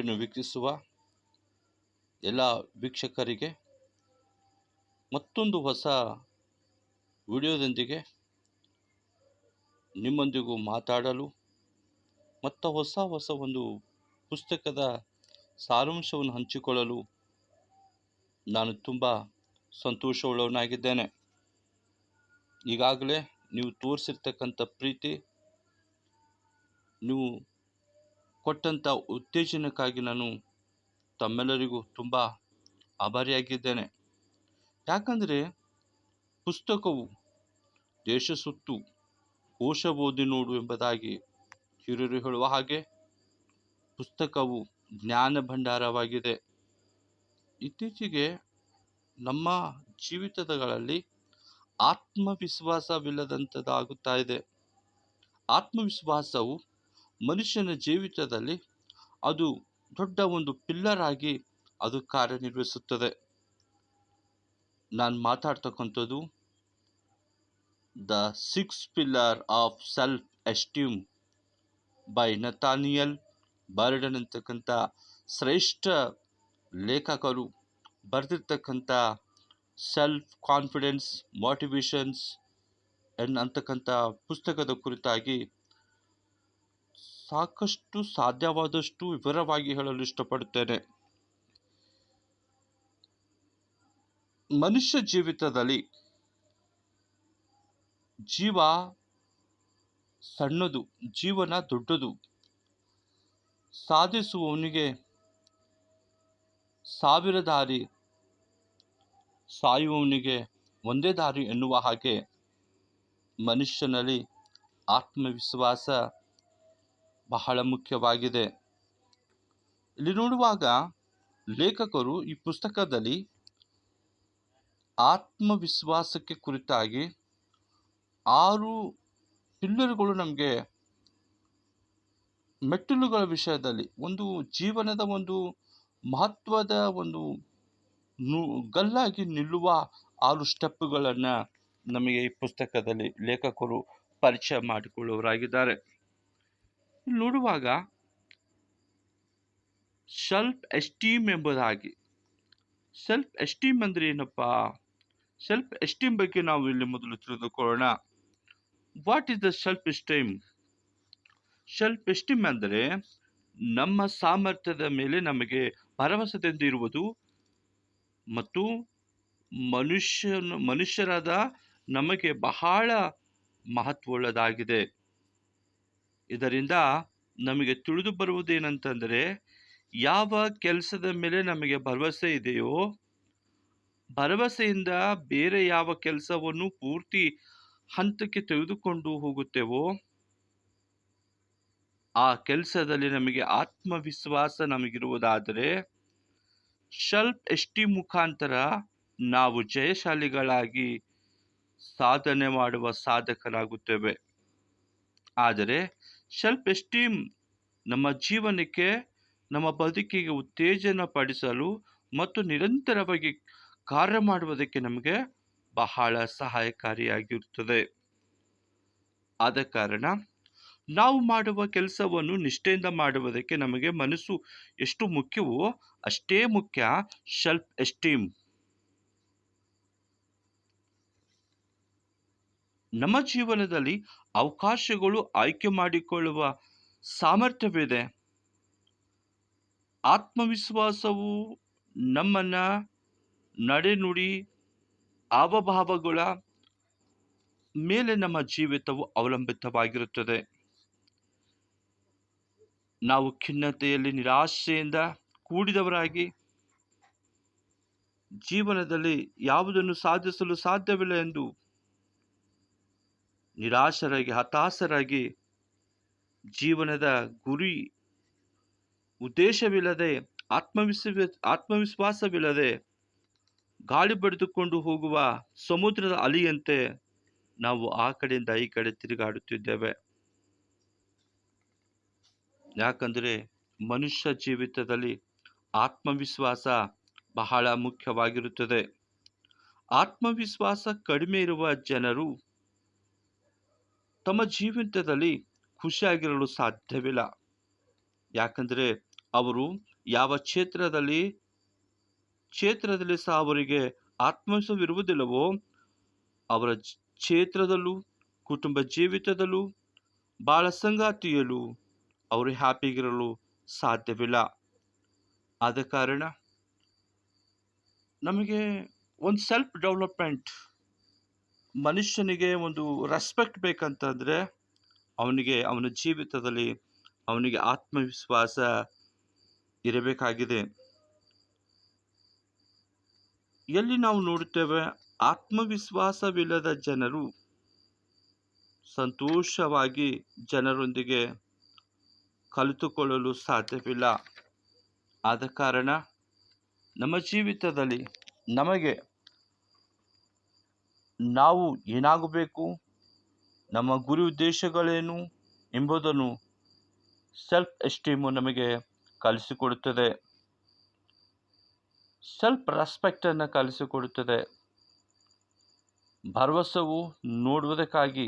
ವಿಡಿಯೋವನ್ನು ವೀಕ್ಷಿಸುವ ಎಲ್ಲ ವೀಕ್ಷಕರಿಗೆ ಮತ್ತೊಂದು ಹೊಸ ವಿಡಿಯೋದೊಂದಿಗೆ ನಿಮ್ಮೊಂದಿಗೂ ಮಾತಾಡಲು ಮತ್ತು ಹೊಸ ಒಂದು ಪುಸ್ತಕದ ಸಾರಾಂಶವನ್ನು ಹಂಚಿಕೊಳ್ಳಲು ನಾನು ತುಂಬ ಸಂತೋಷವುಳ್ಳವನಾಗಿದ್ದೇನೆ. ಈಗಾಗಲೇ ನೀವು ತೋರಿಸಿರ್ತಕ್ಕಂಥ ಪ್ರೀತಿ, ನೀವು ಕೊಟ್ಟಂಥ ಉತ್ತೇಜನಕ್ಕಾಗಿ ನಾನು ತಮ್ಮೆಲ್ಲರಿಗೂ ತುಂಬ ಆಭಾರಿಯಾಗಿದ್ದೇನೆ. ಯಾಕಂದರೆ ಪುಸ್ತಕವು ದೇಶ ಸುತ್ತು ಕೋಶ ಓದಿ ನೋಡು ಎಂಬುದಾಗಿ ಹಿರಿಯರು ಹೇಳುವ ಹಾಗೆ ಪುಸ್ತಕವು ಜ್ಞಾನ ಭಂಡಾರವಾಗಿದೆ. ಇತ್ತೀಚೆಗೆ ನಮ್ಮ ಜೀವಿತಗಳಲ್ಲಿ ಆತ್ಮವಿಶ್ವಾಸವಿಲ್ಲದಂಥದ್ದಾಗುತ್ತಾ ಇದೆ. ಆತ್ಮವಿಶ್ವಾಸವು ಮನುಷ್ಯನ ಜೀವಿತದಲ್ಲಿ ಅದು ದೊಡ್ಡ ಒಂದು ಪಿಲ್ಲರ್ ಆಗಿ ಅದು ಕಾರ್ಯನಿರ್ವಹಿಸುತ್ತದೆ. ನಾನು ಮಾತಾಡ್ತಕ್ಕಂಥದ್ದು the 6 pillar of self esteem by Nathaniel Branden ಅಂತಕ್ಕಂಥ ಶ್ರೇಷ್ಠ ಲೇಖಕರು ಬರೆದಿರ್ತಕ್ಕಂಥ ಸೆಲ್ಫ್ ಕಾನ್ಫಿಡೆನ್ಸ್ ಮೋಟಿವೇಶನ್ಸ್ ಅಂತಕ್ಕಂಥ ಪುಸ್ತಕದ ಕುರಿತಾಗಿ ಸಾಕಷ್ಟು ಸಾಧ್ಯವಾದಷ್ಟು ವಿವರವಾಗಿ ಹೇಳಲು ಇಷ್ಟಪಡುತ್ತೇನೆ. ಮನುಷ್ಯ ಜೀವಿತದಲ್ಲಿ ಜೀವ ಸಣ್ಣದು, ಜೀವನ ದೊಡ್ಡದು. ಸಾಧಿಸುವವನಿಗೆ 1000 ದಾರಿ, ಸಾಯುವವನಿಗೆ ಒಂದೇ ದಾರಿ ಎನ್ನುವ ಹಾಗೆ ಮನುಷ್ಯನಲ್ಲಿ ಆತ್ಮವಿಶ್ವಾಸ ಬಹಳ ಮುಖ್ಯವಾಗಿದೆ. ಇಲ್ಲಿ ನೋಡುವಾಗ ಲೇಖಕರು ಈ ಪುಸ್ತಕದಲ್ಲಿ ಆತ್ಮವಿಶ್ವಾಸಕ್ಕೆ ಕುರಿತಾಗಿ 6 ಪಿಲ್ಲರ್ಗಳು, ನಮಗೆ ಮೆಟ್ಟಿಲುಗಳ ವಿಷಯದಲ್ಲಿ ಒಂದು ಜೀವನದ ಒಂದು ಮಹತ್ವದ ಒಂದು ಗಲ್ಲಾಗಿ ನಿಲ್ಲುವ 6 ಸ್ಟೆಪ್ಗಳನ್ನು ನಮಗೆ ಈ ಪುಸ್ತಕದಲ್ಲಿ ಲೇಖಕರು ಪರಿಚಯ ಮಾಡಿಕೊಳ್ಳುವವರಾಗಿದ್ದಾರೆ. ಇಲ್ಲಿ ನೋಡುವಾಗ ಸೆಲ್ಫ್ ಎಸ್ಟೀಮ್ ಎಂಬುದಾಗಿ, ಸೆಲ್ಫ್ ಎಸ್ಟೀಮ್ ಅಂದರೆ ಏನಪ್ಪ? ಸೆಲ್ಫ್ ಎಸ್ಟೀಮ್ ಬಗ್ಗೆ ನಾವು ಇಲ್ಲಿ ಮೊದಲು ತಿಳಿದುಕೊಳ್ಳೋಣ. What is the self esteem? Self esteem ಅಂದರೆ ನಮ್ಮ ಸಾಮರ್ಥ್ಯದ ಮೇಲೆ ನಮಗೆ ಭರವಸೆದಿಂದ ಇರುವುದು ಮತ್ತು ಮನುಷ್ಯರಾದ ನಮಗೆ ಬಹಳ ಮಹತ್ವವುಳ್ಳದಾಗಿದೆ. ಇದರಿಂದ ನಮಗೆ ತಿಳಿದು ಬರುವುದೇನಂತಂದರೆ, ಯಾವ ಕೆಲಸದ ಮೇಲೆ ನಮಗೆ ಭರವಸೆ ಇದೆಯೋ, ಭರವಸೆಯಿಂದ ಬೇರೆ ಯಾವ ಕೆಲಸವನ್ನು ಪೂರ್ತಿ ಹಂತಕ್ಕೆ ತೆಗೆದುಕೊಂಡು ಹೋಗುತ್ತೇವೋ ಆ ಕೆಲಸದಲ್ಲಿ ನಮಗೆ ಆತ್ಮವಿಶ್ವಾಸ ನಮಗಿರುವುದಾದರೆ ಸೆಲ್ಫ್ ಎಸ್ಟೀಮ್ ಮುಖಾಂತರ ನಾವು ಜಯಶಾಲಿಗಳಾಗಿ ಸಾಧನೆ ಮಾಡುವ ಸಾಧಕರಾಗುತ್ತೇವೆ. ಆದರೆ ಸೆಲ್ಫ್ ಎಸ್ಟೀಮ್ ನಮ್ಮ ಜೀವನಕ್ಕೆ, ನಮ್ಮ ಬದುಕಿಗೆ ಉತ್ತೇಜನ ಪಡಿಸಲು ಮತ್ತು ನಿರಂತರವಾಗಿ ಕಾರ್ಯ ಮಾಡುವುದಕ್ಕೆ ನಮಗೆ ಬಹಳ ಸಹಾಯಕಾರಿಯಾಗಿರುತ್ತದೆ. ಆದ ಕಾರಣ ನಾವು ಮಾಡುವ ಕೆಲಸವನ್ನು ನಿಷ್ಠೆಯಿಂದ ಮಾಡುವುದಕ್ಕೆ ನಮಗೆ ಮನಸ್ಸು ಎಷ್ಟು ಮುಖ್ಯವೋ ಅಷ್ಟೇ ಮುಖ್ಯ ಸೆಲ್ಫ್ ಎಸ್ಟೀಮ್. ನಮ್ಮ ಜೀವನದಲ್ಲಿ ಅವಕಾಶಗಳು ಆಯ್ಕೆ ಮಾಡಿಕೊಳ್ಳುವ ಸಾಮರ್ಥ್ಯವಿದೆ. ಆತ್ಮವಿಶ್ವಾಸವು ನಮ್ಮನ್ನ ನಡೆನುಡಿ ಹಾವಭಾವಗಳ ಮೇಲೆ ನಮ್ಮ ಜೀವಿತವು ಅವಲಂಬಿತವಾಗಿರುತ್ತದೆ. ನಾವು ಖಿನ್ನತೆಯಲ್ಲಿ ನಿರಾಶೆಯಿಂದ ಕೂಡಿದವರಾಗಿ ಜೀವನದಲ್ಲಿ ಯಾವುದನ್ನು ಸಾಧಿಸಲು ಸಾಧ್ಯವಿಲ್ಲ ಎಂದು ನಿರಾಶರಾಗಿ, ಹತಾಶರಾಗಿ, ಜೀವನದ ಗುರಿ ಉದ್ದೇಶವಿಲ್ಲದೆ, ಆತ್ಮವಿಶ್ವಾಸವಿಲ್ಲದೆ ಗಾಳಿ ಬಡಿದುಕೊಂಡು ಹೋಗುವ ಸಮುದ್ರದ ಅಲೆಯಂತೆ ನಾವು ಆ ಕಡೆಯಿಂದ ಈ ಕಡೆ ತಿರುಗಾಡುತ್ತಿದ್ದೇವೆ. ಯಾಕಂದರೆ ಮನುಷ್ಯ ಜೀವಿತದಲ್ಲಿ ಆತ್ಮವಿಶ್ವಾಸ ಬಹಳ ಮುಖ್ಯವಾಗಿರುತ್ತದೆ. ಆತ್ಮವಿಶ್ವಾಸ ಕಡಿಮೆ ಇರುವ ಜನರು ತಮ್ಮ ಜೀವಿತದಲ್ಲಿ ಖುಷಿಯಾಗಿರಲು ಸಾಧ್ಯವಿಲ್ಲ. ಯಾಕಂದರೆ ಅವರು ಯಾವ ಕ್ಷೇತ್ರದಲ್ಲಿ ಸಹ ಅವರಿಗೆ ಆತ್ಮವಿಶ್ವಾಸವಿರುವುದಿಲ್ಲವೋ ಅವರ ಕ್ಷೇತ್ರದಲ್ಲೂ ಕುಟುಂಬ ಜೀವಿತದಲ್ಲೂ ಬಾಳ ಸಂಗಾತಿಯಲ್ಲೂ ಅವರು ಹ್ಯಾಪಿಗಿರಲು ಸಾಧ್ಯವಿಲ್ಲ. ಆದ ಕಾರಣ ನಮಗೆ ಒಂದು ಸೆಲ್ಫ್ ಡೆವಲಪ್ಮೆಂಟ್, ಮನುಷ್ಯನಿಗೆ ಒಂದು ರೆಸ್ಪೆಕ್ಟ್ ಬೇಕಂತಂದ್ರೆ ಅವನ ಜೀವಿತದಲ್ಲಿ ಅವನಿಗೆ ಆತ್ಮವಿಶ್ವಾಸ ಇರಬೇಕಾಗಿದೆ. ಎಲ್ಲಿ ನಾವು ನೋಡುತ್ತೇವೆ ಆತ್ಮವಿಶ್ವಾಸವಿಲ್ಲದ ಜನರು ಸಂತೋಷವಾಗಿ ಜನರೊಂದಿಗೆ ಕಲಿತುಕೊಳ್ಳಲು ಸಾಧ್ಯವಿಲ್ಲ. ಆದ ಕಾರಣ ನಮ್ಮ ಜೀವಿತದಲ್ಲಿ ನಾವು ಏನಾಗಬೇಕು, ನಮ್ಮ ಗುರಿ ಉದ್ದೇಶಗಳೇನು ಎಂಬುದನ್ನು ಸೆಲ್ಫ್ ಎಸ್ಟೀಮು ನಮಗೆ ಕಲಿಸಿಕೊಡುತ್ತದೆ. ಸೆಲ್ಫ್ ರೆಸ್ಪೆಕ್ಟ್ ಅನ್ನು ಕಲಿಸಿಕೊಡುತ್ತದೆ. ಭರವಸೆವು ನೋಡುವುದಕ್ಕಾಗಿ,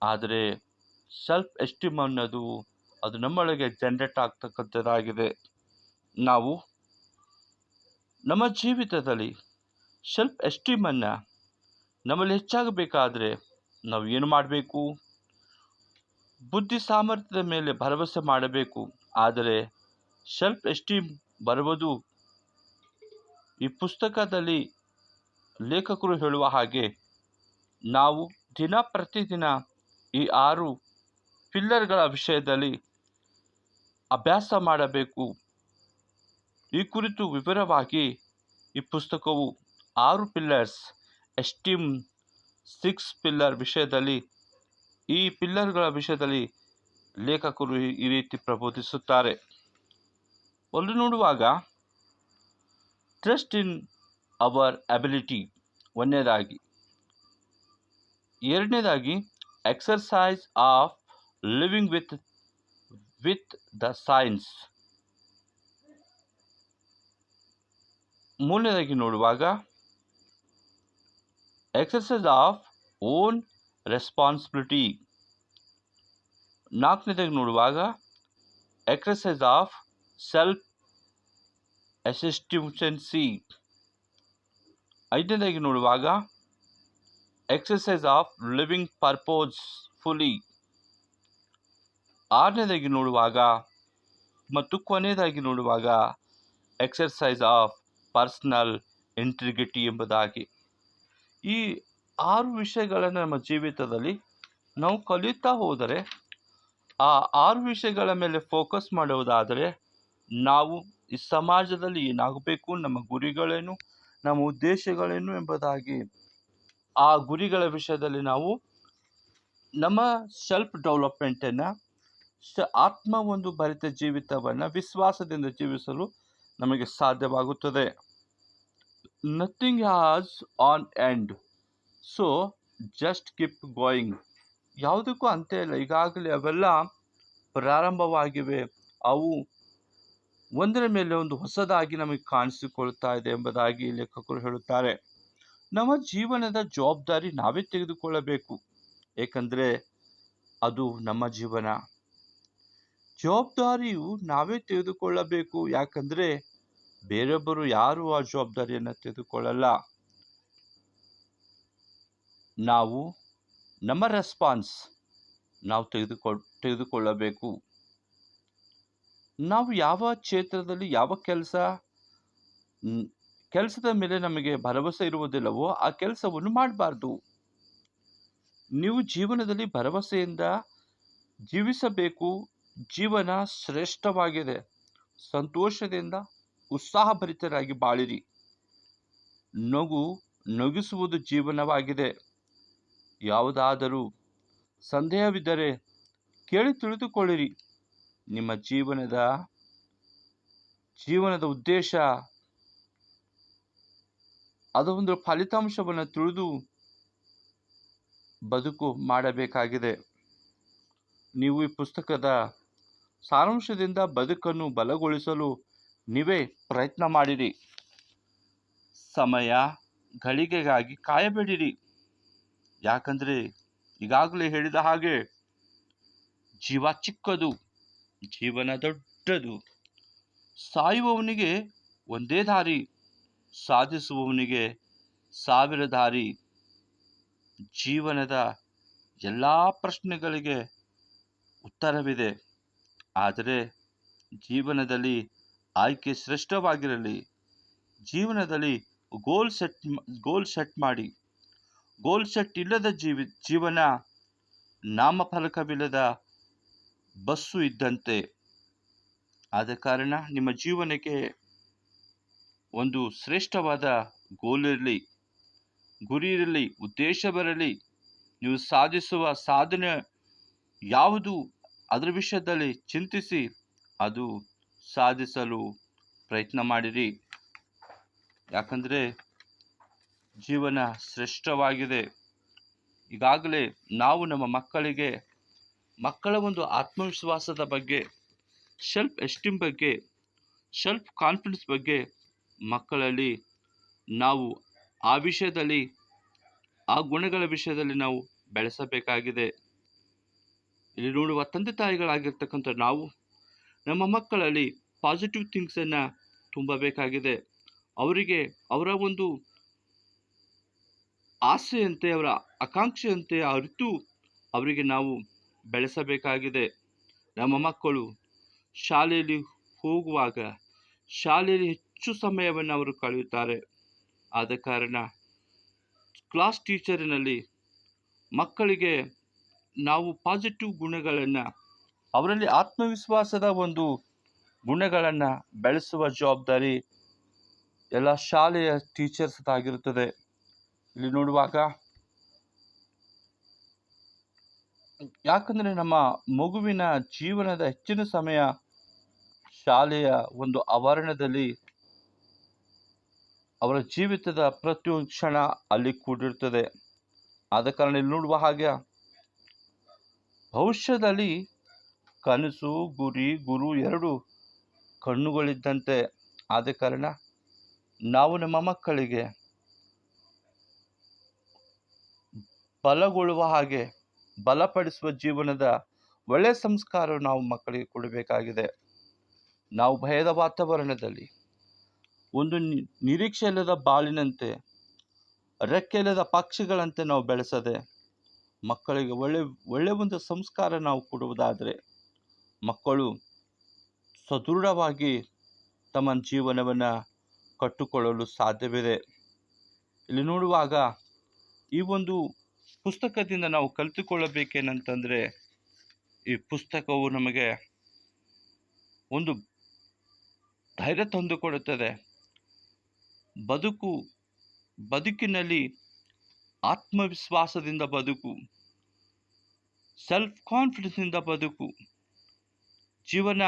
ಆದರೆ ಸೆಲ್ಫ್ ಎಸ್ಟೀಮ್ ಅನ್ನೋದು ಅದು ನಮ್ಮೊಳಗೆ ಜನರೇಟ್ ಆಗ್ತಕ್ಕಂಥದ್ದಾಗಿದೆ. ನಾವು ನಮ್ಮ ಜೀವಿತದಲ್ಲಿ ಸೆಲ್ಫ್ ಎಸ್ಟೀಮನ್ನು ನಮ್ಮಲ್ಲಿ ಹೆಚ್ಚಾಗಬೇಕಾದ್ರೆ ನಾವು ಏನು ಮಾಡಬೇಕು? ಬುದ್ಧಿ ಸಾಮರ್ಥ್ಯದ ಮೇಲೆ ಭರವಸೆ ಮಾಡಬೇಕು. ಆದರೆ ಸೆಲ್ಫ್ ಎಸ್ಟೀಮ್ ಬರುವುದು ಈ ಪುಸ್ತಕದಲ್ಲಿ ಲೇಖಕರು ಹೇಳುವ ಹಾಗೆ ನಾವು ಪ್ರತಿದಿನ ಈ 6 ಪಿಲ್ಲರ್ಗಳ ವಿಷಯದಲ್ಲಿ ಅಭ್ಯಾಸ ಮಾಡಬೇಕು. ಈ ಕುರಿತು ವಿವರವಾಗಿ ಈ ಪುಸ್ತಕವು 6 ಪಿಲ್ಲರ್ಸ್ ಎಸ್ಟೀಮ್ 6 ಪಿಲ್ಲರ್ ವಿಷಯದಲ್ಲಿ, ಈ ಪಿಲ್ಲರ್ಗಳ ವಿಷಯದಲ್ಲಿ ಲೇಖಕರು ಈ ರೀತಿ ಪ್ರಬೋಧಿಸುತ್ತಾರೆ. ಒಂದು ನೋಡುವಾಗ ಟ್ರಸ್ಟ್ ಇನ್ ಅವರ್ ಅಬಿಲಿಟಿ ಒಂದನೇದಾಗಿ, ಎರಡನೇದಾಗಿ exercise of living with the science, ಮೂರನೇದಾಗಿ ನೋಡುವಾಗ ಎಕ್ಸರ್ಸೈಸ್ ಆಫ್ ಓನ್ ರೆಸ್ಪಾನ್ಸಿಬಿಲಿಟಿ, ನಾಲ್ಕನೇದಾಗಿ ನೋಡುವಾಗ ಎಕ್ಸರ್ಸೈಸ್ ಆಫ್ ಸೆಲ್ಫ್ ಎಸ್ಟಿಮ್ಯುಲೆನ್ಸಿ, ಐದನೇದಾಗಿ ನೋಡುವಾಗ ಎಕ್ಸರ್ಸೈಸ್ ಆಫ್ ಲಿವಿಂಗ್ ಪರ್ಪೋಸ್ಫುಲಿ, ಆರನೇದಾಗಿ ನೋಡುವಾಗ ಮತ್ತು ಕೊನೆಯದಾಗಿ ನೋಡುವಾಗ ಎಕ್ಸರ್ಸೈಸ್ ಆಫ್ ಪರ್ಸನಲ್ ಇಂಟಿಗ್ರಿಟಿ ಎಂಬುದಾಗಿ. ಈ 6 ವಿಷಯಗಳನ್ನು ನಮ್ಮ ಜೀವಿತದಲ್ಲಿ ನಾವು ಕಲಿಯುತ್ತಾ ಹೋದರೆ, ಆ 6 ವಿಷಯಗಳ ಮೇಲೆ ಫೋಕಸ್ ಮಾಡುವುದಾದರೆ ನಾವು ಈ ಸಮಾಜದಲ್ಲಿ ಏನಾಗಬೇಕು, ನಮ್ಮ ಗುರಿಗಳೇನು, ನಮ್ಮ ಉದ್ದೇಶಗಳೇನು ಎಂಬುದಾಗಿ ಆ ಗುರಿಗಳ ವಿಷಯದಲ್ಲಿ ನಾವು ನಮ್ಮ ಸೆಲ್ಫ್ ಡೆವಲಪ್ಮೆಂಟನ್ನು, ಆತ್ಮ ಒಂದು ಭರಿತ ಜೀವಿತವನ್ನು ವಿಶ್ವಾಸದಿಂದ ಜೀವಿಸಲು ನಮಗೆ ಸಾಧ್ಯವಾಗುತ್ತದೆ. Nothing has on end, so just keep going. ಯಾವುದಕ್ಕೂ ಅಂತ್ಯ ಇಲ್ಲ, ಈಗಾಗಲೇ ಅವೆಲ್ಲ ಪ್ರಾರಂಭವಾಗಿವೆ, ಅವು ಒಂದರ ಮೇಲೆ ಒಂದು ಹೊಸದಾಗಿ ನಮಗೆ ಕಾಣಿಸಿಕೊಳ್ತಾ ಇದೆ ಎಂಬುದಾಗಿ ಲೇಖಕರು ಹೇಳುತ್ತಾರೆ. ನಮ್ಮ ಜೀವನದ ಜವಾಬ್ದಾರಿ ನಾವೇ ತೆಗೆದುಕೊಳ್ಳಬೇಕು, ಏಕೆಂದರೆ ಅದು ನಮ್ಮ ಜೀವನ. ಜವಾಬ್ದಾರಿಯು ನಾವೇ ತೆಗೆದುಕೊಳ್ಳಬೇಕು, ಯಾಕಂದರೆ ಬೇರೊಬ್ಬರು ಯಾರು ಆ ಜವಾಬ್ದಾರಿಯನ್ನು ತೆಗೆದುಕೊಳ್ಳಲ್ಲ. ನಾವು ನಮ್ಮ ರೆಸ್ಪಾನ್ಸ್ ನಾವು ತೆಗೆದುಕೊಳ್ಳಬೇಕು. ನಾವು ಯಾವ ಕ್ಷೇತ್ರದಲ್ಲಿ ಯಾವ ಕೆಲಸದ ಮೇಲೆ ನಮಗೆ ಭರವಸೆ ಇರುವುದಿಲ್ಲವೋ ಆ ಕೆಲಸವನ್ನು ಮಾಡಬಾರ್ದು. ನೀವು ಜೀವನದಲ್ಲಿ ಭರವಸೆಯಿಂದ ಜೀವಿಸಬೇಕು. ಜೀವನ ಶ್ರೇಷ್ಠವಾಗಿದೆ. ಸಂತೋಷದಿಂದ ಉತ್ಸಾಹಭರಿತರಾಗಿ ಬಾಳಿರಿ. ನಗಿಸುವುದು ಜೀವನವಾಗಿದೆ. ಯಾವುದಾದರೂ ಸಂದೇಹವಿದ್ದರೆ ಕೇಳಿ ತಿಳಿದುಕೊಳ್ಳಿರಿ. ನಿಮ್ಮ ಜೀವನದ ಉದ್ದೇಶ, ಅದೊಂದು ಫಲಿತಾಂಶವನ್ನು ತಿಳಿದು ಬದುಕು ಮಾಡಬೇಕಾಗಿದೆ. ನೀವು ಈ ಪುಸ್ತಕದ ಸಾರಾಂಶದಿಂದ ಬದುಕನ್ನು ಬಲಗೊಳಿಸಲು ನೀವೇ ಪ್ರಯತ್ನ ಮಾಡಿರಿ. ಸಮಯ ಗಳಿಗೆಗಾಗಿ ಕಾಯಬೇಡಿರಿ, ಯಾಕಂದರೆ ಈಗಾಗಲೇ ಹೇಳಿದ ಹಾಗೆ ಜೀವ ಚಿಕ್ಕದು, ಜೀವನ ದೊಡ್ಡದು. ಸಾಯುವವನಿಗೆ ಒಂದೇ ದಾರಿ, ಸಾಧಿಸುವವನಿಗೆ ಸಾವಿರ ದಾರಿ. ಜೀವನದ ಎಲ್ಲ ಪ್ರಶ್ನೆಗಳಿಗೆ ಉತ್ತರವಿದೆ, ಆದರೆ ಜೀವನದಲ್ಲಿ ಆಯ್ಕೆ ಶ್ರೇಷ್ಠವಾಗಿರಲಿ. ಜೀವನದಲ್ಲಿ ಗೋಲ್ ಸೆಟ್ ಮಾಡಿ. ಗೋಲ್ ಸೆಟ್ ಇಲ್ಲದ ಜೀವನ ನಾಮಫಲಕವಿಲ್ಲದ ಬಸ್ಸು ಇದ್ದಂತೆ. ಆದ ಕಾರಣ ನಿಮ್ಮ ಜೀವನಕ್ಕೆ ಒಂದು ಶ್ರೇಷ್ಠವಾದ ಗೋಲ್ ಇರಲಿ, ಗುರಿ ಇರಲಿ, ಉದ್ದೇಶ ಬರಲಿ. ನೀವು ಸಾಧಿಸುವ ಸಾಧನೆ ಯಾವುದು ಅದರ ವಿಷಯದಲ್ಲಿ ಚಿಂತಿಸಿ ಅದು ಸಾಧಿಸಲು ಪ್ರಯತ್ನ ಮಾಡಿರಿ. ಯಾಕಂದರೆ ಜೀವನ ಶ್ರೇಷ್ಠವಾಗಿದೆ. ಈಗಾಗಲೇ ನಾವು ನಮ್ಮ ಮಕ್ಕಳ ಒಂದು ಆತ್ಮವಿಶ್ವಾಸದ ಬಗ್ಗೆ, ಸೆಲ್ಫ್ ಎಸ್ಟೀಮ್ ಬಗ್ಗೆ, ಸೆಲ್ಫ್ ಕಾನ್ಫಿಡೆನ್ಸ್ ಬಗ್ಗೆ ಮಕ್ಕಳಲ್ಲಿ ನಾವು ಆ ವಿಷಯದಲ್ಲಿ, ಆ ಗುಣಗಳ ವಿಷಯದಲ್ಲಿ ನಾವು ಬೆಳೆಸಬೇಕಾಗಿದೆ. ಇಲ್ಲಿ ನೋಡುವ ತಂದೆ ತಾಯಿಗಳಾಗಿರ್ತಕ್ಕಂಥ ನಾವು ನಮ್ಮ ಮಕ್ಕಳಲ್ಲಿ ಪಾಸಿಟಿವ್ ಥಿಂಗ್ಸನ್ನು ತುಂಬಬೇಕಾಗಿದೆ. ಅವರಿಗೆ ಅವರ ಒಂದು ಆಸೆಯಂತೆ, ಅವರ ಆಕಾಂಕ್ಷೆಯಂತೆ ಅರಿತು ಅವರಿಗೆ ನಾವು ಬೆಳೆಸಬೇಕಾಗಿದೆ. ನಮ್ಮ ಮಕ್ಕಳು ಶಾಲೆಯಲ್ಲಿ ಹೋಗುವಾಗ ಶಾಲೆಯಲ್ಲಿ ಹೆಚ್ಚು ಸಮಯವನ್ನು ಅವರು ಕಳೆಯುತ್ತಾರೆ. ಆದ ಕಾರಣ ಕ್ಲಾಸ್ ಟೀಚರಿನಲ್ಲಿ ಮಕ್ಕಳಿಗೆ ನಾವು ಪಾಸಿಟಿವ್ ಗುಣಗಳನ್ನು, ಅವರಲ್ಲಿ ಆತ್ಮವಿಶ್ವಾಸದ ಒಂದು ಗುಣಗಳನ್ನು ಬೆಳೆಸುವ ಜವಾಬ್ದಾರಿ ಎಲ್ಲ ಶಾಲೆಯ ಟೀಚರ್ಸ್ ಆಗಿರುತ್ತದೆ. ಇಲ್ಲಿ ನೋಡುವಾಗ, ಯಾಕಂದರೆ ನಮ್ಮ ಮಗುವಿನ ಜೀವನದ ಹೆಚ್ಚಿನ ಸಮಯ ಶಾಲೆಯ ಒಂದು ಆವರಣದಲ್ಲಿ, ಅವರ ಜೀವಿತದ ಪ್ರತಿಯೊಂದು ಕ್ಷಣ ಅಲ್ಲಿ ಕೂಡಿರುತ್ತದೆ. ಆದ ಕಾರಣ ಇಲ್ಲಿ ನೋಡುವ ಹಾಗೆ ಭವಿಷ್ಯದಲ್ಲಿ ಕನಸು, ಗುರಿ, ಗುರು ಎರಡು ಕಣ್ಣುಗಳಿದ್ದಂತೆ. ಆದ ಕಾರಣ ನಾವು ನಮ್ಮ ಮಕ್ಕಳಿಗೆ ಬಲಗೊಳ್ಳುವ ಹಾಗೆ, ಬಲಪಡಿಸುವ ಜೀವನದ ಒಳ್ಳೆಯ ಸಂಸ್ಕಾರ ನಾವು ಮಕ್ಕಳಿಗೆ ಕೊಡಬೇಕಾಗಿದೆ. ನಾವು ಭಯದ ವಾತಾವರಣದಲ್ಲಿ ಒಂದು ನಿರೀಕ್ಷೆ ಇಲ್ಲದ ಬಾಳಿನಂತೆ, ರೆಕ್ಕೆ ಇಲ್ಲದ ಪಕ್ಷಿಗಳಂತೆ ನಾವು ಬೆಳೆಸದೆ ಮಕ್ಕಳಿಗೆ ಒಳ್ಳೆ ಒಂದು ಸಂಸ್ಕಾರ ನಾವು ಕೊಡುವುದಾದರೆ ಮಕ್ಕಳು ಸದೃಢವಾಗಿ ತಮ್ಮ ಜೀವನವನ್ನು ಕಟ್ಟಿಕೊಳ್ಳಲು ಸಾಧ್ಯವಿದೆ. ಇಲ್ಲಿ ನೋಡುವಾಗ ಈ ಒಂದು ಪುಸ್ತಕದಿಂದ ನಾವು ಕಲಿತುಕೊಳ್ಳಬೇಕೇನಂತಂದರೆ, ಈ ಪುಸ್ತಕವು ನಮಗೆ ಒಂದು ಧೈರ್ಯ ತಂದುಕೊಡುತ್ತದೆ. ಬದುಕಿನಲ್ಲಿ ಆತ್ಮವಿಶ್ವಾಸದಿಂದ ಬದುಕು, ಸೆಲ್ಫ್ ಕಾನ್ಫಿಡೆನ್ಸ್ನಿಂದ ಬದುಕು. ಜೀವನ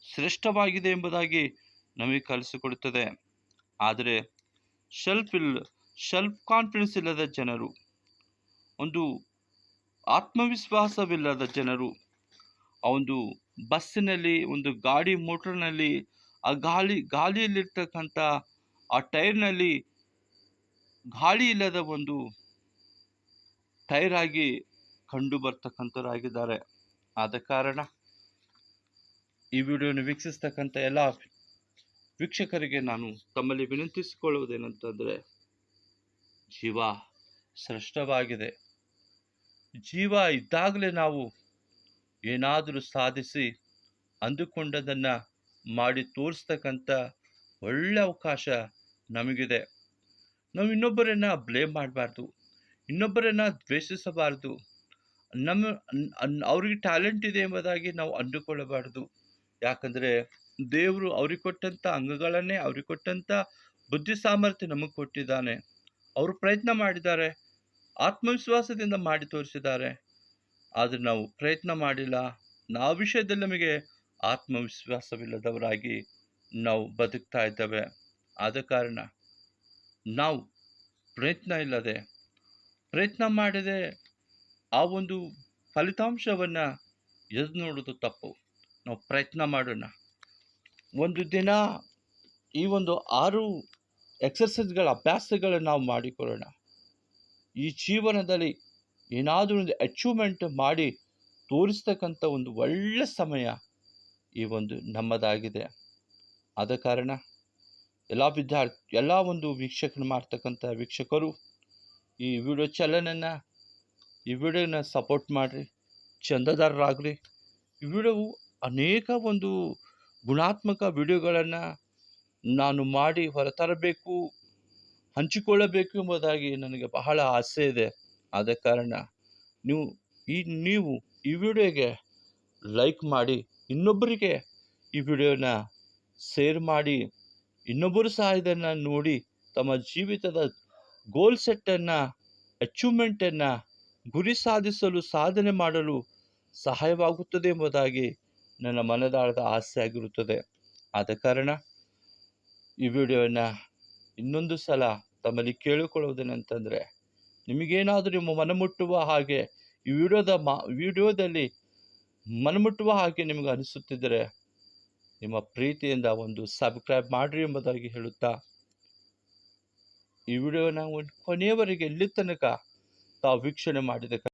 ಶ್ರೇಷ್ಠವಾಗಿದೆ ಎಂಬುದಾಗಿ ನಮಗೆ ಕಲಿಸಿಕೊಡುತ್ತದೆ. ಆದರೆ ಸೆಲ್ಫ್ ಕಾನ್ಫಿಡೆನ್ಸ್ ಇಲ್ಲದ ಜನರು, ಒಂದು ಆತ್ಮವಿಶ್ವಾಸವಿಲ್ಲದ ಜನರು ಆ ಒಂದು ಬಸ್ಸಿನಲ್ಲಿ, ಒಂದು ಗಾಡಿ ಮೋಟರ್ನಲ್ಲಿ, ಆ ಗಾಳಿಯಲ್ಲಿರ್ತಕ್ಕಂಥ ಆ ಟೈರ್ನಲ್ಲಿ ಗಾಳಿ ಇಲ್ಲದ ಒಂದು ಟೈರ್ ಆಗಿ ಕಂಡು ಬರ್ತಕ್ಕಂಥವರಾಗಿದ್ದಾರೆ. ಆದ ಕಾರಣ ಈ ವಿಡಿಯೋನ ವೀಕ್ಷಿಸ್ತಕ್ಕಂಥ ಎಲ್ಲ ವೀಕ್ಷಕರಿಗೆ ನಾನು ತಮ್ಮಲ್ಲಿ ವಿನಂತಿಸಿಕೊಳ್ಳುವುದೇನಂತಂದರೆ, ಜೀವ ಶ್ರೇಷ್ಠವಾಗಿದೆ. ಜೀವ ಇದ್ದಾಗಲೇ ನಾವು ಏನಾದರೂ ಸಾಧಿಸಿ ಅಂದುಕೊಂಡದನ್ನು ಮಾಡಿ ತೋರಿಸ್ತಕ್ಕಂಥ ಒಳ್ಳೆಯ ಅವಕಾಶ ನಮಗಿದೆ. ನಾವು ಇನ್ನೊಬ್ಬರನ್ನು ಬ್ಲೇಮ್ ಮಾಡಬಾರ್ದು, ಇನ್ನೊಬ್ಬರನ್ನು ದ್ವೇಷಿಸಬಾರ್ದು, ಅವ್ರಿಗೆ ಟ್ಯಾಲೆಂಟ್ ಇದೆ ಎಂಬುದಾಗಿ ನಾವು ಅಂದುಕೊಳ್ಳಬಾರ್ದು. ಯಾಕಂದರೆ ದೇವರು ಅವ್ರಿಗೆ ಕೊಟ್ಟಂಥ ಅಂಗಗಳನ್ನೇ, ಅವ್ರಿಗೆ ಕೊಟ್ಟಂಥ ಬುದ್ಧಿ ಸಾಮರ್ಥ್ಯ ನಮಗೆ ಕೊಟ್ಟಿದ್ದಾನೆ. ಅವರು ಪ್ರಯತ್ನ ಮಾಡಿದ್ದಾರೆ, ಆತ್ಮವಿಶ್ವಾಸದಿಂದ ಮಾಡಿ ತೋರಿಸಿದ್ದಾರೆ. ಆದರೆ ನಾವು ಪ್ರಯತ್ನ ಮಾಡಿಲ್ಲ. ನಾವು ವಿಷಯದಲ್ಲಿ ನಮಗೆ ಆತ್ಮವಿಶ್ವಾಸವಿಲ್ಲದವರಾಗಿ ನಾವು ಬದುಕ್ತಾ ಇದ್ದೇವೆ. ಆದ ಕಾರಣ ನಾವು ಪ್ರಯತ್ನ ಮಾಡದೆ ಆ ಒಂದು ಫಲಿತಾಂಶವನ್ನು ಎದುರು ನೋಡೋದು ತಪ್ಪು. ನಾವು ಪ್ರಯತ್ನ ಮಾಡೋಣ. ಒಂದು ದಿನ ಈ ಒಂದು 6 ಎಕ್ಸರ್ಸೈಸ್ಗಳ ಅಭ್ಯಾಸಗಳನ್ನು ನಾವು ಮಾಡಿಕೊಳ್ಳೋಣ. ಈ ಜೀವನದಲ್ಲಿ ಏನಾದರೂ ಒಂದು ಅಚೀವ್ಮೆಂಟ್ ಮಾಡಿ ತೋರಿಸ್ತಕ್ಕಂಥ ಒಂದು ಒಳ್ಳೆಯ ಸಮಯ ಈ ಒಂದು ನಮ್ಮದಾಗಿದೆ. ಆದ ಕಾರಣ ಎಲ್ಲ ಒಂದು ವೀಕ್ಷಕರು ಮಾಡ್ತಕ್ಕಂಥ ವೀಕ್ಷಕರು ಈ ವಿಡಿಯೋ ಚಾನಲನ್ನು ಈ ವಿಡಿಯೋನ ಸಪೋರ್ಟ್ ಮಾಡಿರಿ, ಚಂದಾದಾರರಾಗ್ರಿ. ಈ ವಿಡಿಯೋವು ಅನೇಕ ಒಂದು ಗುಣಾತ್ಮಕ ವಿಡಿಯೋಗಳನ್ನು ನಾನು ಮಾಡಿ ಹೊರತರಬೇಕು, ಹಂಚಿಕೊಳ್ಳಬೇಕು ಎಂಬುದಾಗಿ ನನಗೆ ಬಹಳ ಆಸೆ ಇದೆ. ಆದ ಕಾರಣ ನೀವು ಈ ವಿಡಿಯೋಗೆ ಲೈಕ್ ಮಾಡಿ, ಇನ್ನೊಬ್ಬರಿಗೆ ಈ ವಿಡಿಯೋನ ಶೇರ್ ಮಾಡಿ, ಇನ್ನೊಬ್ಬರು ಸಹ ಇದನ್ನು ನೋಡಿ ತಮ್ಮ ಜೀವಿತದ ಗೋಲ್ ಸೆಟ್ಟನ್ನು, ಅಚೀವ್ಮೆಂಟನ್ನು, ಗುರಿ ಸಾಧಿಸಲು, ಸಾಧನೆ ಮಾಡಲು ಸಹಾಯವಾಗುತ್ತದೆ ಎಂಬುದಾಗಿ ನನ್ನ ಮನದಾಳದ ಆಸೆ ಆಗಿರುತ್ತದೆ. ಆದ ಕಾರಣ ಈ ವಿಡಿಯೋನ ಇನ್ನೊಂದು ಸಲ ತಮ್ಮಲ್ಲಿ ಕೇಳಿಕೊಳ್ಳುವುದೇನೆಂತಂದರೆ, ನಿಮಗೇನಾದರೂ ನಿಮ್ಮ ಮನಮುಟ್ಟುವ ಹಾಗೆ ಈ ವಿಡಿಯೋದಲ್ಲಿ ಮನಮುಟ್ಟುವ ಹಾಗೆ ನಿಮಗೆ ಅನಿಸುತ್ತಿದ್ದರೆ ನಿಮ್ಮ ಪ್ರೀತಿಯಿಂದ ಒಂದು ಸಬ್ಸ್ಕ್ರೈಬ್ ಮಾಡಿರಿ ಎಂಬುದಾಗಿ ಹೇಳುತ್ತಾ, ಈ ವಿಡಿಯೋನ ಕೊನೆಯವರೆಗೆ ಇಲ್ಲಿ ತನಕ ತಾವು ವೀಕ್ಷಣೆ ಮಾಡಿದ